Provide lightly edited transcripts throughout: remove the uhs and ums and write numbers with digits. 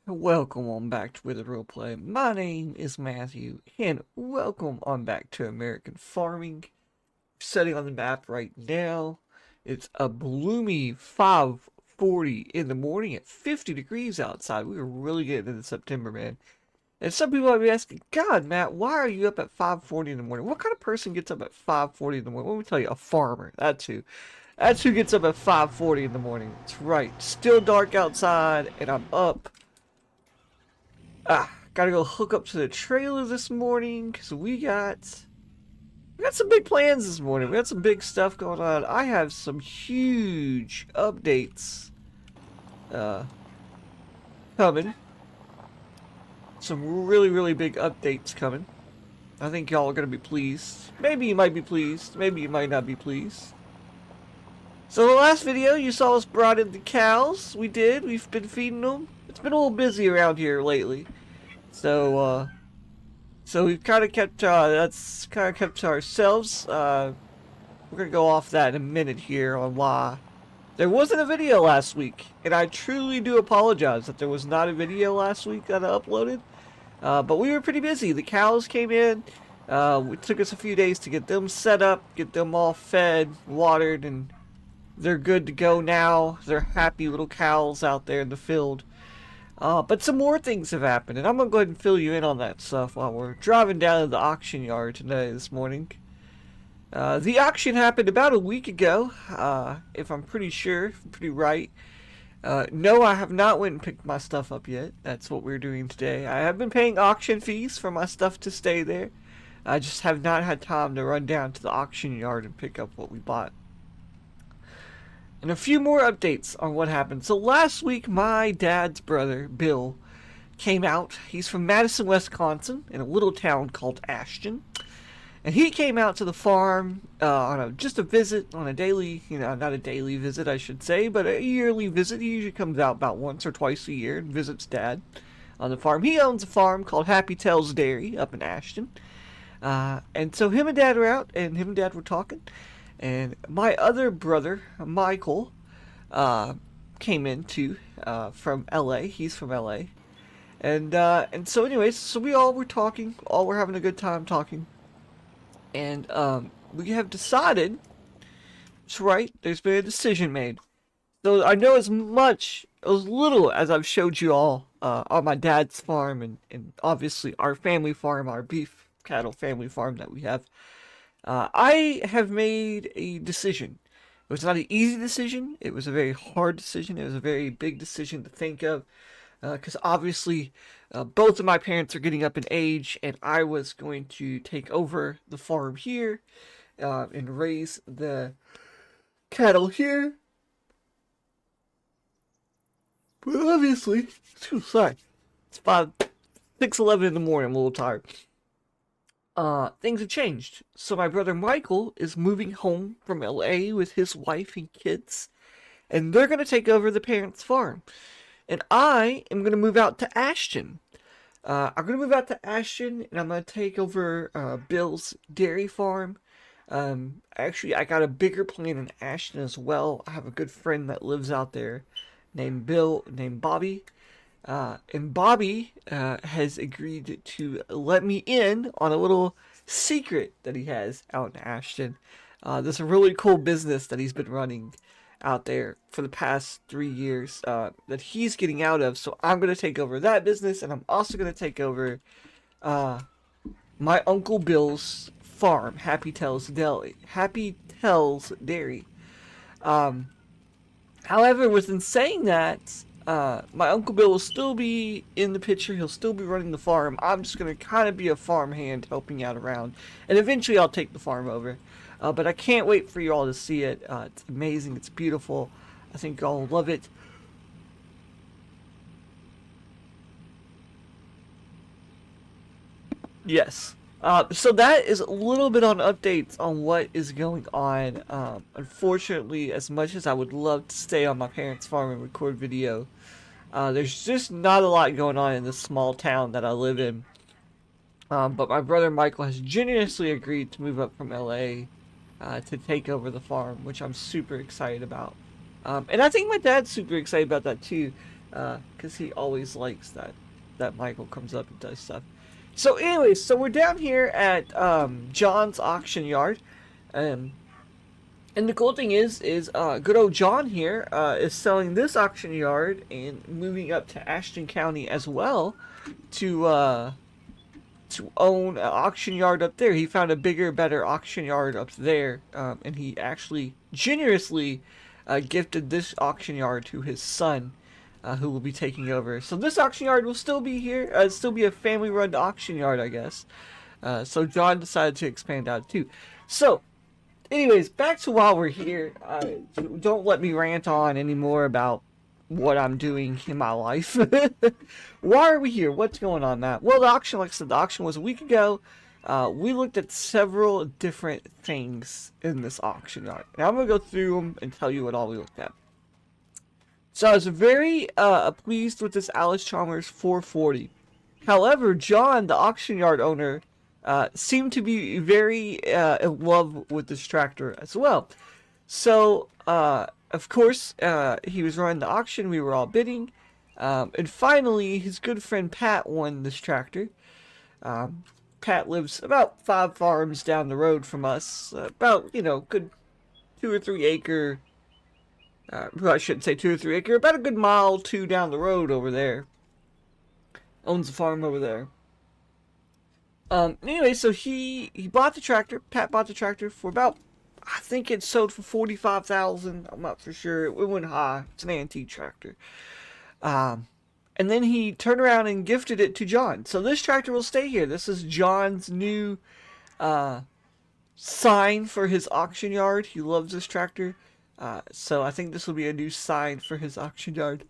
Welcome on back to Withered Roleplay. My name is Matthew, and welcome on back to American Farming. Setting on the map right now, it's a gloomy 5:40 in the morning at 50 degrees outside. We are really getting into September, man. And some people might be asking, God, Matt, why are you up at 5:40 in the morning? What kind of person gets up at 5:40 in the morning? Let me tell you, a farmer. That's who. That's who gets up at 5:40 in the morning. That's right. Still dark outside, and I'm up. Gotta go hook up to the trailer this morning because we got some big plans this morning. We got some big stuff going on. I have some huge updates uh, coming. Some really big updates coming. I think y'all are gonna be pleased. Maybe you might be pleased. Maybe you might not be pleased. So the last video you saw us brought in the cows. We did. We've been feeding them. It's been a little busy around here lately. So we've kind of kept, that's kind of kept to ourselves. We're going to go off that in a minute here on why there wasn't a video last week. And I truly do apologize that there was not a video last week that I uploaded. But we were pretty busy. The cows came in. It took us a few days to get them set up, get them all fed, watered, and they're good to go now. They're happy little cows out there in the field. But some more things have happened, and I'm going to go ahead and fill you in on that stuff while we're driving down to the auction yard today, this morning. The auction happened about a week ago, if I'm pretty sure, pretty right. No, I have not went and picked my stuff up yet. That's what we're doing today. I have been paying auction fees for my stuff to stay there. I just have not had time to run down to the auction yard and pick up what we bought. And a few more updates on what happened. So last week, my dad's brother, Bill, came out. He's from Madison, Wisconsin, in a little town called Ashton. And he came out to the farm on just a visit, on a daily, not a daily visit, I should say, but a yearly visit. He usually comes out about once or twice a year and visits Dad on the farm. He owns a farm called Happy Tell's Dairy up in Ashton. And so him and Dad were out, and him and Dad were talking. And my other brother, Michael, came in too, from LA. He's from LA. And so anyways, so we all were talking, all were having a good time talking. And, we have decided, that's right, there's been a decision made. So I know as little as I've showed you all, on my dad's farm and obviously our family farm, our beef cattle family farm that we have. I have made a decision. It was not an easy decision. It was a very hard decision. It was a very big decision to think of. Because obviously, both of my parents are getting up in age, and I was going to take over the farm here and raise the cattle here. But obviously, sorry, it's 6:11 in the morning. I'm a little tired. Things have changed. So my brother Michael is moving home from LA with his wife and kids, and they're gonna take over the parents' farm. And I am gonna move out to Ashton. I'm gonna move out to Ashton, and I'm gonna take over Bill's dairy farm. Actually, I got a bigger plan in Ashton as well. I have a good friend that lives out there, named Bobby. And Bobby has agreed to let me in on a little secret that he has out in Ashton. There's a really cool business that he's been running out there for the past 3 years that he's getting out of. So I'm going to take over that business, and I'm also going to take over my Uncle Bill's farm, Happy Tell's Dairy. However, within saying that, my Uncle Bill will still be in the picture. He'll still be running the farm. I'm just going to kind of be a farm hand helping out around. And eventually I'll take the farm over. But I can't wait for you all to see it. It's amazing. It's beautiful. I think y'all will love it. Yes. So that is a little bit on updates on what is going on. Unfortunately, as much as I would love to stay on my parents' farm and record video, there's just not a lot going on in this small town that I live in. But my brother Michael has generously agreed to move up from LA to take over the farm, which I'm super excited about. And I think my dad's super excited about that too. because he always likes that Michael comes up and does stuff. So anyways, so we're down here at John's auction yard. And the cool thing is good old John here is selling this auction yard and moving up to Ashton County as well to own an auction yard up there. He found a bigger, better auction yard up there, and he actually generously gifted this auction yard to his son, who will be taking over. So this auction yard will still be here, still be a family-run auction yard, I guess. So John decided to expand out too. So, anyways, back to while we're here. Don't let me rant on anymore about what I'm doing in my life. Why are we here? What's going on, Matt? Well, the auction, like I said, the auction was a week ago. We looked at several different things in this auction yard. Now I'm going to go through them and tell you what all we looked at. So I was very pleased with this Alice Chalmers 440. However, John, the auction yard owner, seemed to be very in love with this tractor as well. So, of course, he was running the auction. We were all bidding. And finally, his good friend Pat won this tractor. Pat lives about 5 farms down the road from us. About, good 2 or 3 acre. Well, I shouldn't say 2 or 3 acre. About a good mile, 2 down the road over there. Owns a farm over there. Anyway, so he bought the tractor. Pat bought the tractor for about, I think it sold for $45,000. I'm not for sure. It went high. It's an antique tractor. And then he turned around and gifted it to John. So this tractor will stay here. This is John's new sign for his auction yard. He loves this tractor. So I think this will be a new sign for his auction yard.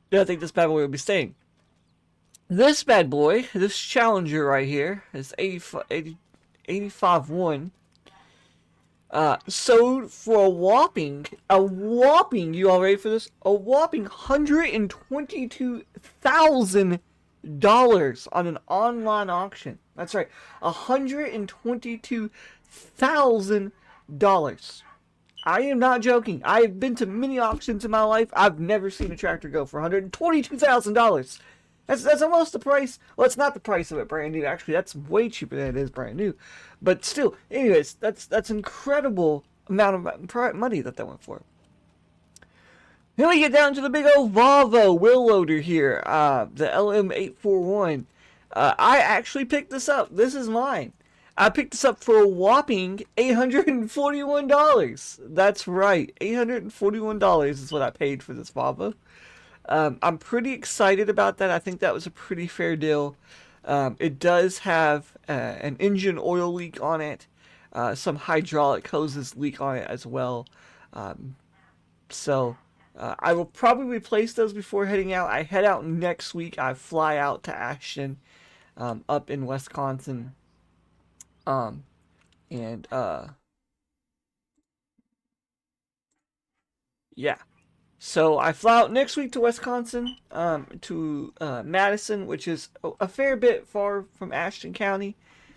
Yeah, I think this bad boy will be staying. This bad boy, this Challenger right here, is 85.1. Sold for a whopping, you all ready for this? A whopping $122,000 on an online auction. That's right, $122,000. I am not joking. I have been to many auctions in my life. I've never seen a tractor go for $122,000. That's almost the price. Well, it's not the price of it brand new. Actually, that's way cheaper than it is brand new. But still, anyways, that's incredible amount of money that went for. Then we get down to the big old Volvo wheel loader here, the LM841. I actually picked this up. This is mine. I picked this up for a whopping $841. That's right, $841 is what I paid for this Volvo. I'm pretty excited about that. I think that was a pretty fair deal. It does have an engine oil leak on it, some hydraulic hoses leak on it as well. So I will probably replace those before heading out. I head out next week. I fly out to Ashton, up in Wisconsin. Yeah. So I fly out next week to Wisconsin, to Madison, which is a fair bit far from Ashton County.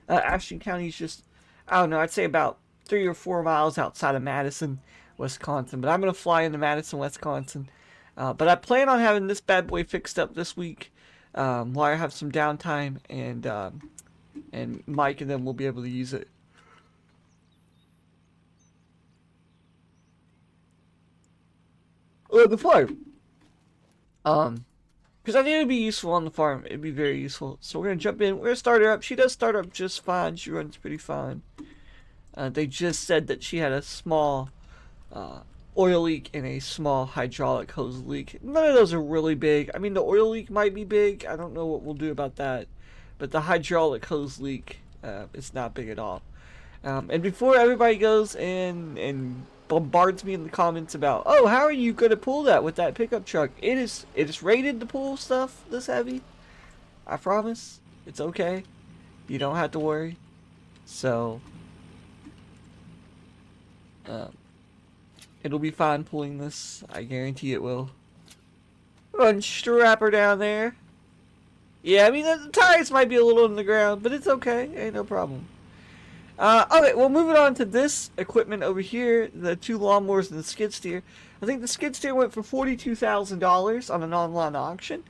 Ashton County is just, I don't know, I'd say about 3 or 4 miles outside of Madison, Wisconsin. But I'm going to fly into Madison, Wisconsin. But I plan on having this bad boy fixed up this week, while I have some downtime, and Mike and them will be able to use it. The farm. Because I think it would be useful on the farm. It'd be very useful. So we're going to jump in. We're going to start her up. She does start up just fine. She runs pretty fine. They just said that she had a small oil leak and a small hydraulic hose leak. None of those are really big. I mean, the oil leak might be big. I don't know what we'll do about that. But the hydraulic hose leak is not big at all. And before everybody goes and bombards me in the comments about, oh, how are you going to pull that with that pickup truck? It is rated to pull stuff this heavy. I promise. It's okay. You don't have to worry. So, it'll be fine pulling this. I guarantee it will. Unstrap her down there. Yeah, I mean, the tires might be a little on the ground, but it's okay. Ain't no problem. Okay, well, moving on to this equipment over here, the 2 lawnmowers and the skid steer. I think the skid steer went for $42,000 on an online auction,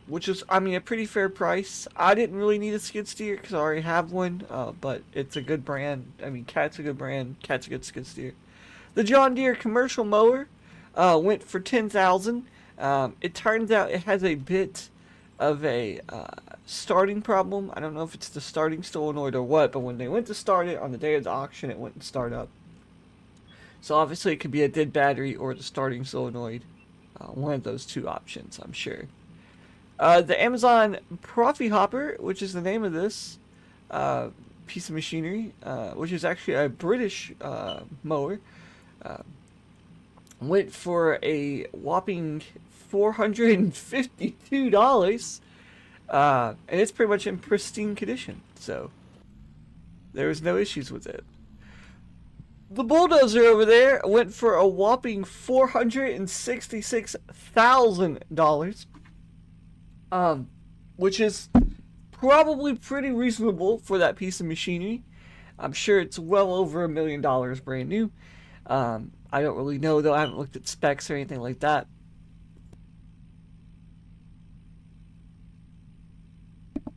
which is, I mean, a pretty fair price. I didn't really need a skid steer because I already have one, but it's a good brand. I mean, Cat's a good brand. Cat's a good skid steer. The John Deere commercial mower went for $10,000. It turns out it has a bit of a starting problem. I don't know if it's the starting solenoid or what, but when they went to start it on the day of the auction, it wouldn't start up. So obviously it could be a dead battery or the starting solenoid. One of those two options, I'm sure. The Amazon Profi Hopper, which is the name of this piece of machinery, which is actually a British mower, went for a whopping $452. And it's pretty much in pristine condition, so there was no issues with it. The bulldozer over there went for a whopping $466,000, which is probably pretty reasonable for that piece of machinery. I'm sure it's well over $1 million brand new. I don't really know though. I haven't looked at specs or anything like that.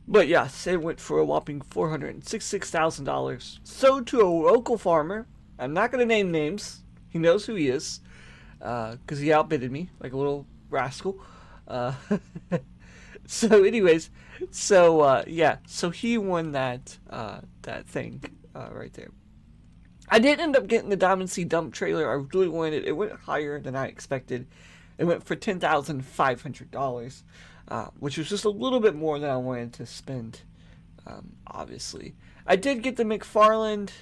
But yes, it went for a whopping $466,000. Sold to a local farmer. I'm not going to name names. He knows who he is. Because he outbidded me like a little rascal. So anyways, yeah. So he won that thing right there. I did end up getting the Diamond C dump trailer. I really wanted it. It went higher than I expected. It went for $10,500. Which was just a little bit more than I wanted to spend, obviously. I did get the McFarland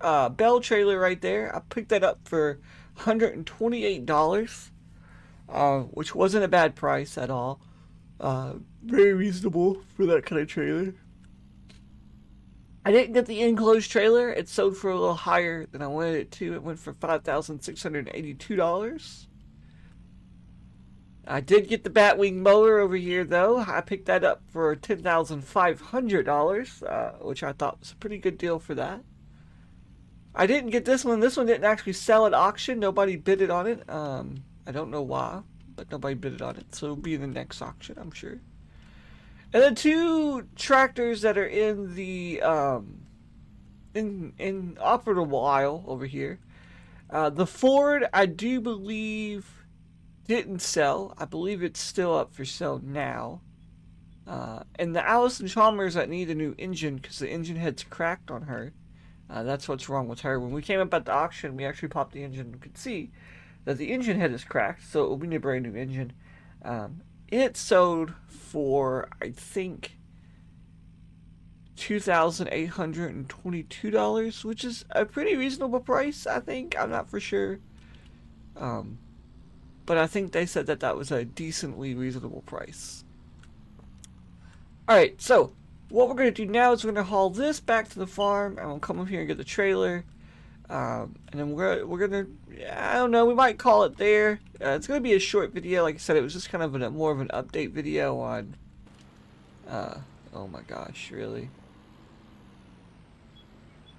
Bell trailer right there. I picked that up for $128, which wasn't a bad price at all. Very reasonable for that kind of trailer. I didn't get the enclosed trailer. It sold for a little higher than I wanted it to. It went for $5,682. I did get the Batwing mower over here, though. I picked that up for $10,500, which I thought was a pretty good deal for that. I didn't get this one. This one didn't actually sell at auction. Nobody bidded on it. I don't know why, but nobody bidded on it. So it'll be in the next auction, I'm sure. And the 2 tractors that are in the in operable aisle over here. The Ford, I do believe, didn't sell. I believe it's still up for sale now. And the Allison Chalmers that need a new engine because the engine head's cracked on her. That's what's wrong with her. When we came up at the auction, we actually popped the engine and could see that the engine head is cracked, so it will be a brand new engine. It sold for, I think, $2,822, which is a pretty reasonable price, I think. I'm not for sure. But I think they said that that was a decently reasonable price. Alright, so what we're going to do now is we're going to haul this back to the farm, and we'll come up here and get the trailer. And then we're going to, I don't know, we might call it there. It's going to be a short video. Like I said, it was just kind of more of an update video on, oh my gosh, really?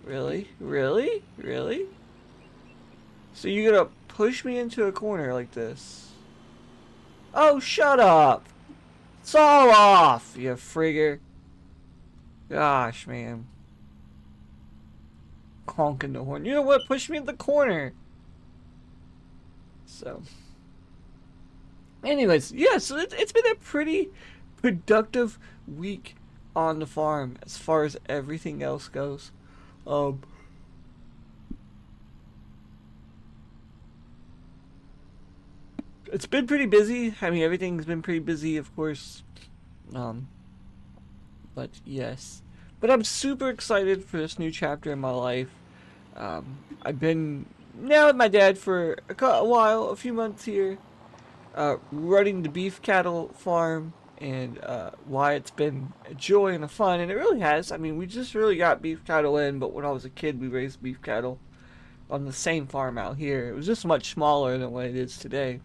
Really? Really? Really? So you're going to push me into a corner like this? Oh, shut up! It's all off, you frigger. Gosh, man. Honking the horn. You know what? Push me in the corner. So. Anyways, yeah, so it's been a pretty productive week on the farm as far as everything else goes. It's been pretty busy. I mean, everything's been pretty busy, of course. But yes. But I'm super excited for this new chapter in my life. I've been now with my dad for a while, a few months here, running the beef cattle farm, and why it's been a joy and a fun, and it really has. I mean, we just really got beef cattle in, but when I was a kid, we raised beef cattle on the same farm out here. It was just much smaller than what it is today.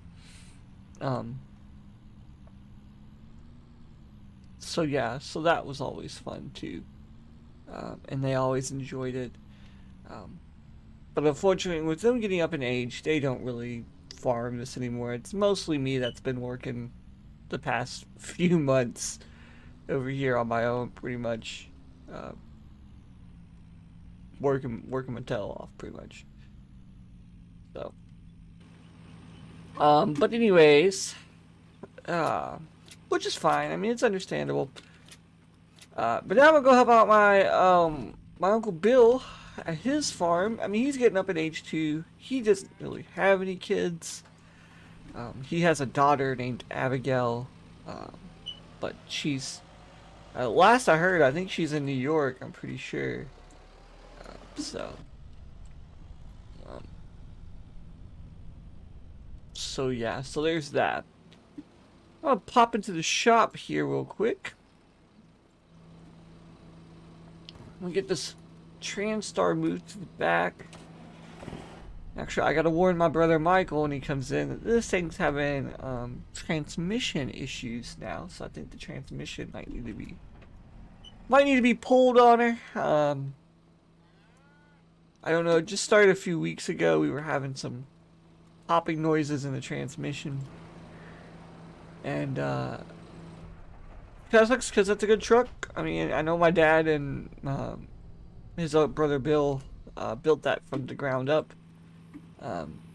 So yeah, so that was always fun too. and they always enjoyed it. But unfortunately, with them getting up in age, they don't really farm this anymore. It's mostly me that's been working the past few months over here on my own, pretty much. Uh, working my tail off, pretty much. So, but anyways, which is fine. I mean, it's understandable. But now I'm gonna go help out my Uncle Bill at his farm. I mean, he's getting up in age too. He doesn't really have any kids. He has a daughter named Abigail, but she's, last I heard, I think she's in New York, I'm pretty sure. So, um, so yeah, so there's that. I'll pop into the shop here real quick. I'm gonna get this TranStar moved to the back. Actually, I gotta warn my brother Michael when he comes in that this thing's having transmission issues now, so I think the transmission might need to be pulled on her. I don't know. It just started a few weeks ago. We were having some popping noises in the transmission, and that sucks because that's a good truck. I mean, I know my dad and his brother Bill built that from the ground up.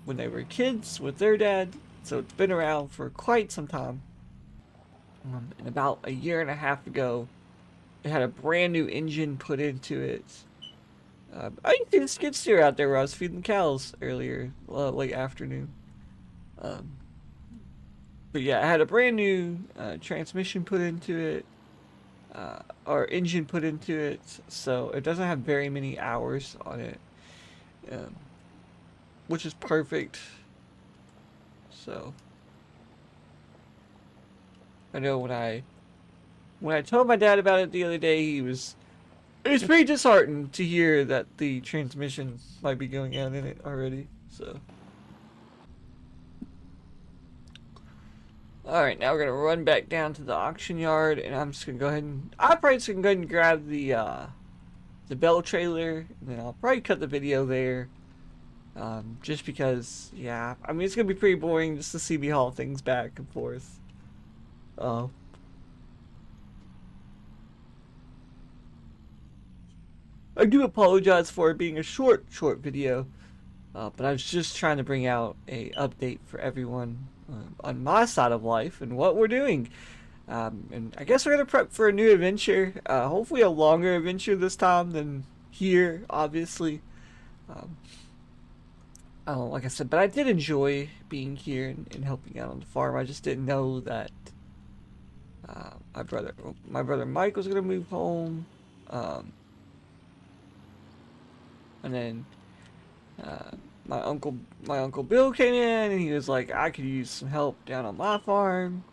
When they were kids with their dad, so it's been around for quite some time. And about a year and a half ago, it had a brand new engine put into it. I used to see the skid steer out there where I was feeding cows earlier, late afternoon. But yeah, it had a brand new transmission put into it, or engine put into it, so it doesn't have very many hours on it. Which is perfect. So I know when I told my dad about it the other day, he was pretty disheartened to hear that the transmission might be going out in it already. So alright, now we're gonna run back down to the auction yard, and I'm just gonna go ahead and grab the Bell trailer, and then I'll probably cut the video there. Just because, yeah, I mean, it's gonna be pretty boring just to see me haul things back and forth. I do apologize for it being a short video, but I was just trying to bring out a update for everyone on my side of life and what we're doing. And I guess we're gonna prep for a new adventure, hopefully a longer adventure this time than here, obviously. Like I said, but I did enjoy being here and helping out on the farm. I just didn't know that my brother Mike was gonna move home, and then my uncle Bill came in, and he was like, I could use some help down on my farm,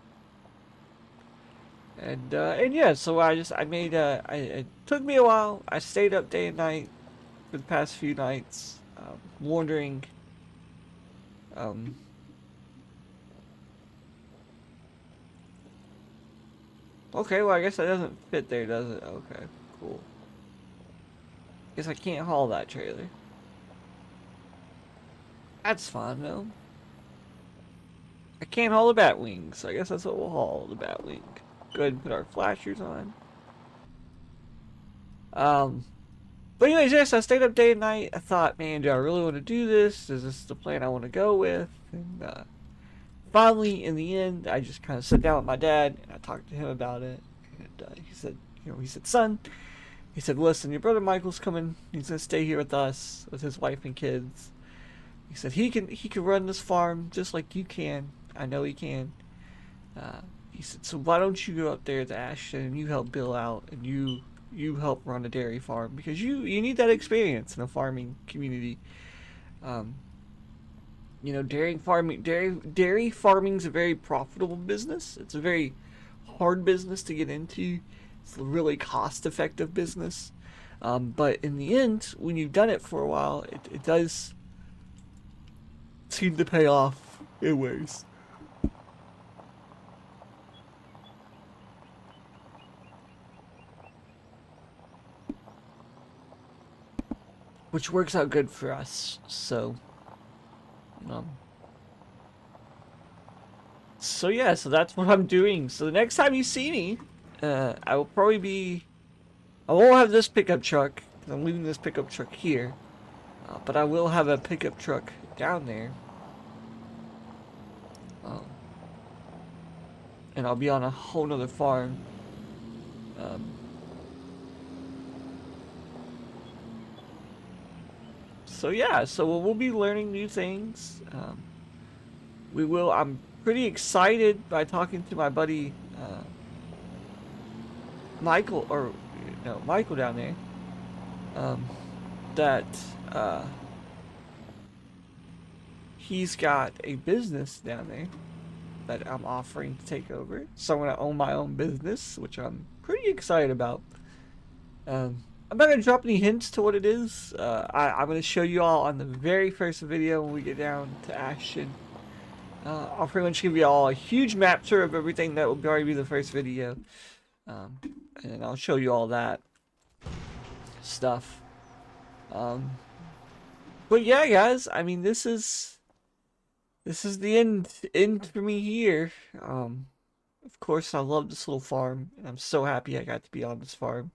and yeah, so it took me a while. I stayed up day and night for the past few nights, wondering. Okay, well, I guess that doesn't fit there, does it? Okay, cool. Guess I can't haul that trailer. That's fine, though. I can't haul the bat wing, so I guess that's what we'll haul, the bat wing. Go ahead and put our flashers on. But anyways, yes, I stayed up day and night. I thought, man, do I really want to do this? Is this the plan I want to go with? And finally, in the end, I just kind of sat down with my dad and I talked to him about it. And he said, son, he said, listen, your brother Michael's coming. He's gonna stay here with us, with his wife and kids. He said he can run this farm just like you can. I know he can. He said, so why don't you go up there to Ashton and you help Bill out and you help run a dairy farm, because you need that experience in a farming community. Dairy farming is a very profitable business. It's a very hard business to get into. It's a really cost-effective business. But in the end, when you've done it for a while, it does seem to pay off in ways. which works out good for us. So, um, so yeah, so that's what I'm doing. So the next time you see me, I will probably be. I won't have this pickup truck. 'Cause I'm leaving this pickup truck here, but I will have a pickup truck down there. Um, and I'll be on a whole nother farm. Um, so yeah, so we'll be learning new things. We will. I'm pretty excited by talking to my buddy Michael, or no, Michael down there. That he's got a business down there that I'm offering to take over. So I'm gonna own my own business, which I'm pretty excited about. I'm not gonna drop any hints to what it is. I'm gonna show you all on the very first video when we get down to action. I'll pretty much give you all a huge map tour of everything. That will already be the first video, and I'll show you all that stuff. But yeah, guys, I mean, this is the end for me here. Of course, I love this little farm, and I'm so happy I got to be on this farm.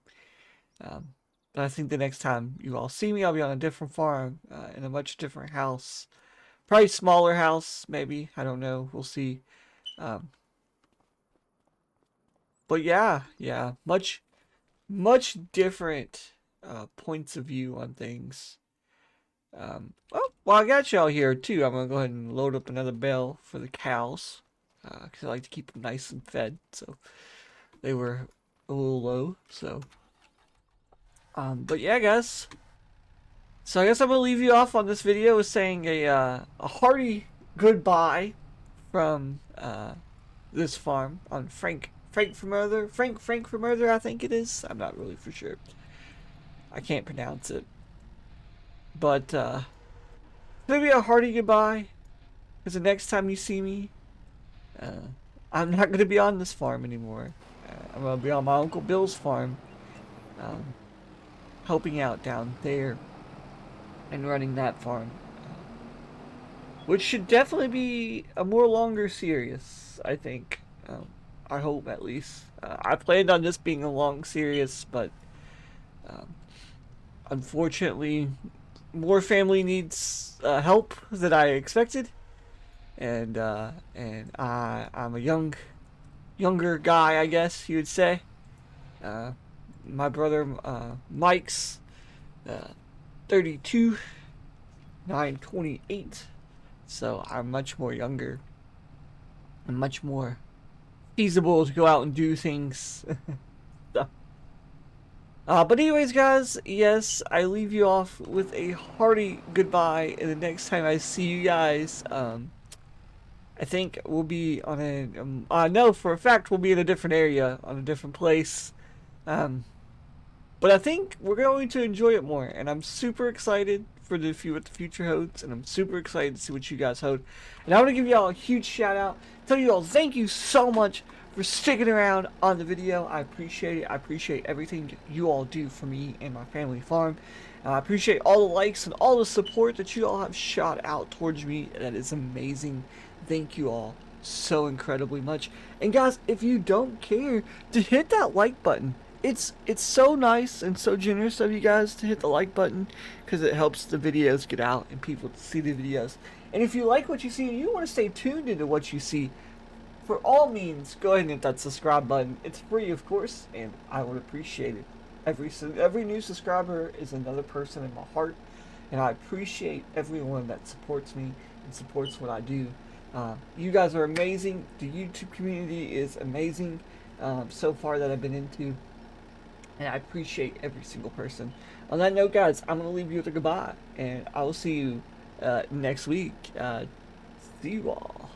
But I think the next time you all see me, I'll be on a different farm, in a much different house. Probably smaller house, maybe. I don't know. We'll see. But yeah, much different points of view on things. Well, I got y'all here too. I'm gonna go ahead and load up another bale for the cows, because I like to keep them nice and fed. So they were a little low. So, but yeah, guys. So I guess I'm gonna leave you off on this video with saying a hearty goodbye from this farm on Frank from Murder, I think it is. I'm not really for sure. I can't pronounce it. But maybe a hearty goodbye, because the next time you see me, I'm not gonna be on this farm anymore. I'm gonna be on my Uncle Bill's farm, helping out down there and running that farm, which should definitely be a more longer series, I think. I hope, at least. I planned on this being a long series, but unfortunately, more family needs help than I expected, and I'm a younger guy, I guess you would say. My brother Mike's 32, 28, so I'm much more younger and much more feasible to go out and do things. So, but anyways, guys, yes, I leave you off with a hearty goodbye, and the next time I see you guys, I think we'll be on a, I know for a fact we'll be in a different area, on a different place, but I think we're going to enjoy it more, and I'm super excited for what the future holds, and I'm super excited to see what you guys hold. And I want to give you all a huge shout out, tell you all thank you so much for sticking around on the video. I appreciate it. I appreciate everything you all do for me and my family farm. I appreciate all the likes and all the support that you all have shot out towards me. That is amazing. Thank you all so incredibly much. And guys, if you don't care to hit that like button, it's so nice and so generous of you guys to hit the like button, because it helps the videos get out and people see the videos. And if you like what you see and you want to stay tuned into what you see, for all means, go ahead and hit that subscribe button. It's free, of course, and I would appreciate it. Every new subscriber is another person in my heart, and I appreciate everyone that supports me and supports what I do. You guys are amazing. The YouTube community is amazing so far that I've been into, and I appreciate every single person. On that note, guys, I'm going to leave you with a goodbye, and I will see you next week. See you all.